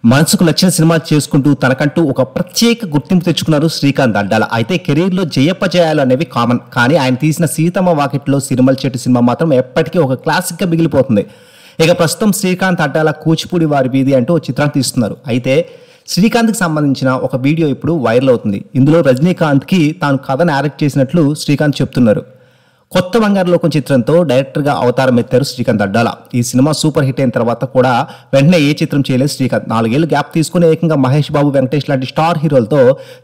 మనసుకు నచ్చిన సినిమా చేసుకుంటూ తనకంటూ ఒక ప్రత్యేక గుర్తింపు తెచ్చుకున్నారు శ్రీకాంత్ అడ్డాల. అయితే కెరీర్‌లో జయాపజయాలు అనేవి కామన్. కానీ ఆయన తీసిన 'సీతమ్మ వాకిట్లో సిరిమల్లె చెట్టు' సినిమా మాత్రం ఎప్పటికీ ఒక క్లాసిక్‌గా మిగిలిపోతుంది. ఇక ప్రస్తుతం శ్రీకాంత్ అడ్డాల 'కూచిపూడి వారి వీధి' అంటూ ఓ చిత్రాన్ని తీస్తున్నారు. అయితే శ్రీకాంత్‌కి సంబంధించిన ఒక వీడియో ఇప్పుడు వైరల్ అవుతుంది. ఇందులో రజనీకాంత్‌కి తాను కథ నారేట్ చేసినట్లు శ్రీకాంత్ చెప్తున్నారు. కొత్త బంగారు లోకం చిత్రంతో డైరెక్టర్గా అవతారం ఎత్తారు శ్రీకాంత్ అడ్డాల. ఈ సినిమా సూపర్ హిట్ అయిన తర్వాత కూడా వెంటనే ఏ చిత్రం చేయలేదు శ్రీకాంత్. 4 ఏళ్లు గ్యాప్ తీసుకుని ఏకంగా మహేష్ బాబు, వెంకటేష్ లాంటి స్టార్ హీరోలతో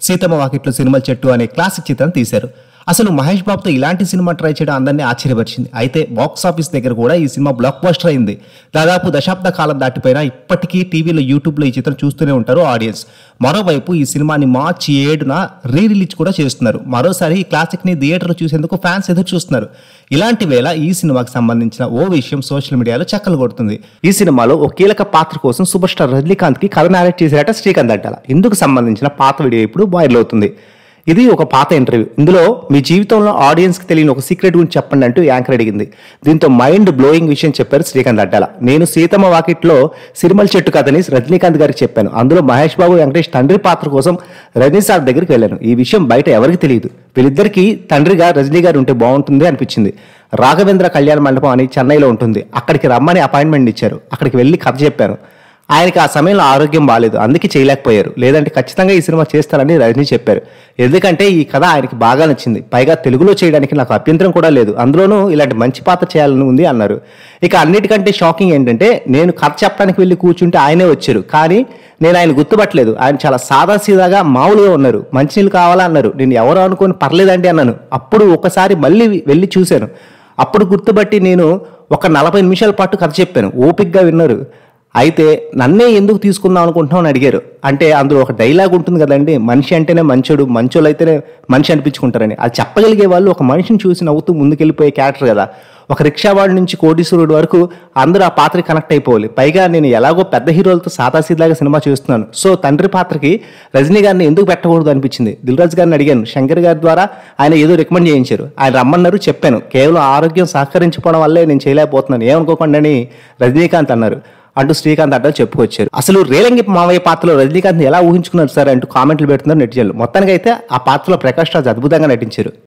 'సీతమ్మ వాకిట్లో సిరిమల్లె చెట్టు' అనే క్లాసిక్ చిత్రాన్ని తీశారు. అసలు మహేష్ బాబుతో ఇలాంటి సినిమా ట్రై చేయడం అందరినీ ఆశ్చర్యపరిచింది. అయితే బాక్స్ ఆఫీస్ దగ్గర కూడా ఈ సినిమా బ్లాక్ బస్టర్ అయింది. దాదాపు దశాబ్ద కాలం దాటిపోయినా ఇప్పటికీ టీవీలో, యూట్యూబ్లో ఈ చిత్రం చూస్తూనే ఉంటారు ఆడియన్స్. మరోవైపు ఈ సినిమాని మార్చి 7న రిలీజ్ కూడా చేస్తున్నారు. మరోసారి ఈ క్లాసిక్ని థియేటర్లో చూసేందుకు ఫ్యాన్స్ ఎదురు చూస్తున్నారు. ఇలాంటి వేళ ఈ సినిమాకి సంబంధించిన ఓ విషయం సోషల్ మీడియాలో చక్కలు కొడుతుంది. ఈ సినిమాలో ఓ కీలక పాత్ర కోసం సూపర్ స్టార్ రజనీకాంత్కి కథ నారేట్ చేశారట శ్రీకాంత్ అడ్డాల. ఇందుకు సంబంధించిన పాత వీడియో ఇప్పుడు వైరల్ అవుతుంది. ఇది ఒక పాత ఇంటర్వ్యూ. ఇందులో మీ జీవితంలో ఆడియన్స్కి తెలియని ఒక సీక్రెట్ గురించి చెప్పండి అంటూ యాంకర్ అడిగింది. దీంతో మైండ్ బ్లోయింగ్ విషయం చెప్పారు శ్రీకాంత్ అడ్డాల. నేను 'సీతమ్మ వాకిట్లో సిరిమల్లె చెట్టు' కథని రజనీకాంత్ గారికి చెప్పాను. అందులో మహేష్ బాబు, వెంకటేష్ తండ్రి పాత్ర కోసం రజనీ సార్ దగ్గరికి వెళ్ళాను. ఈ విషయం బయట ఎవరికి తెలియదు. వీళ్ళిద్దరికీ తండ్రిగా రజనీ గారు ఉంటే బాగుంటుంది అనిపించింది. రాఘవేంద్ర కళ్యాణ మండపం అని చెన్నైలో ఉంటుంది. అక్కడికి రమ్మని అపాయింట్మెంట్ ఇచ్చారు. అక్కడికి వెళ్ళి కథ చెప్పాను. ఆయనకి ఆ సమయంలో ఆరోగ్యం బాగాలేదు, అందుకే చేయలేకపోయారు. లేదంటే ఖచ్చితంగా ఈ సినిమా చేస్తారని రజనీ చెప్పారు. ఎందుకంటే ఈ కథ ఆయనకి బాగా నచ్చింది. పైగా తెలుగులో చేయడానికి నాకు అభ్యంతరం కూడా లేదు. అందులోనూ ఇలాంటి మంచి పాత్ర చేయాలని ఉంది అన్నారు. ఇక అన్నిటికంటే షాకింగ్ ఏంటంటే నేను కథ చెప్పడానికి వెళ్ళి కూర్చుంటే ఆయనే వచ్చారు. కానీ నేను ఆయన గుర్తుపట్టలేదు. ఆయన చాలా సాదాసీదాగా మామూలుగా ఉన్నారు. మంచినీళ్ళు కావాలా అన్నారు. నేను ఎవరు అనుకొని పర్లేదండి అన్నాను. అప్పుడు ఒకసారి మళ్ళీ వెళ్ళి చూశాను. అప్పుడు గుర్తుపట్టి నేను ఒక 40 నిమిషాల పాటు కథ చెప్పాను. ఓపిక్గా విన్నారు. అయితే నన్నే ఎందుకు తీసుకుందాం అనుకుంటున్నాం అని అడిగారు. అంటే అందులో ఒక డైలాగ్ ఉంటుంది కదండి, మనిషి అంటేనే మంచోడు, మంచోళ్ళు అయితేనే మనిషి అనిపించుకుంటారని. అది చెప్పగలిగే వాళ్ళు ఒక మనిషిని చూసి నవ్వుతూ ముందుకెళ్ళిపోయే క్యారెక్టర్ కదా. ఒక రిక్షావాడి నుంచి కోటీశ్వరుడు వరకు అందరూ ఆ పాత్రకి కనెక్ట్ అయిపోవాలి. పైగా నేను ఎలాగో పెద్ద హీరోలతో సాదాసీదాగా సినిమా చేస్తున్నాను. సో తండ్రి పాత్రకి రజనీ గారిని ఎందుకు పెట్టకూడదు అనిపించింది. దిల్రాజు గారిని అడిగాను. శంకర్ గారి ద్వారా ఆయన ఏదో రికమెండ్ చేయించారు. ఆయన రమ్మన్నారు, చెప్పాను. కేవలం ఆరోగ్యం సహకరించుకోవడం వల్లే నేను చేయలేకపోతున్నాను, ఏమనుకోకుండా అని రజనీకాంత్ అన్నారు అంటూ శ్రీకాంత్ అడ్డాల చెప్పుకొచ్చారు. అసలు రేలంగి మావయ్య పాత్రలో రజనీకాంత్ ఎలా ఊహించుకున్నారు సార్ అంటూ కామెంట్లు పెడుతున్నారు నెటిజన్లు. మొత్తానికైతే ఆ పాత్రలో ప్రకాష్ రాజ్ అద్భుతంగా నటించారు.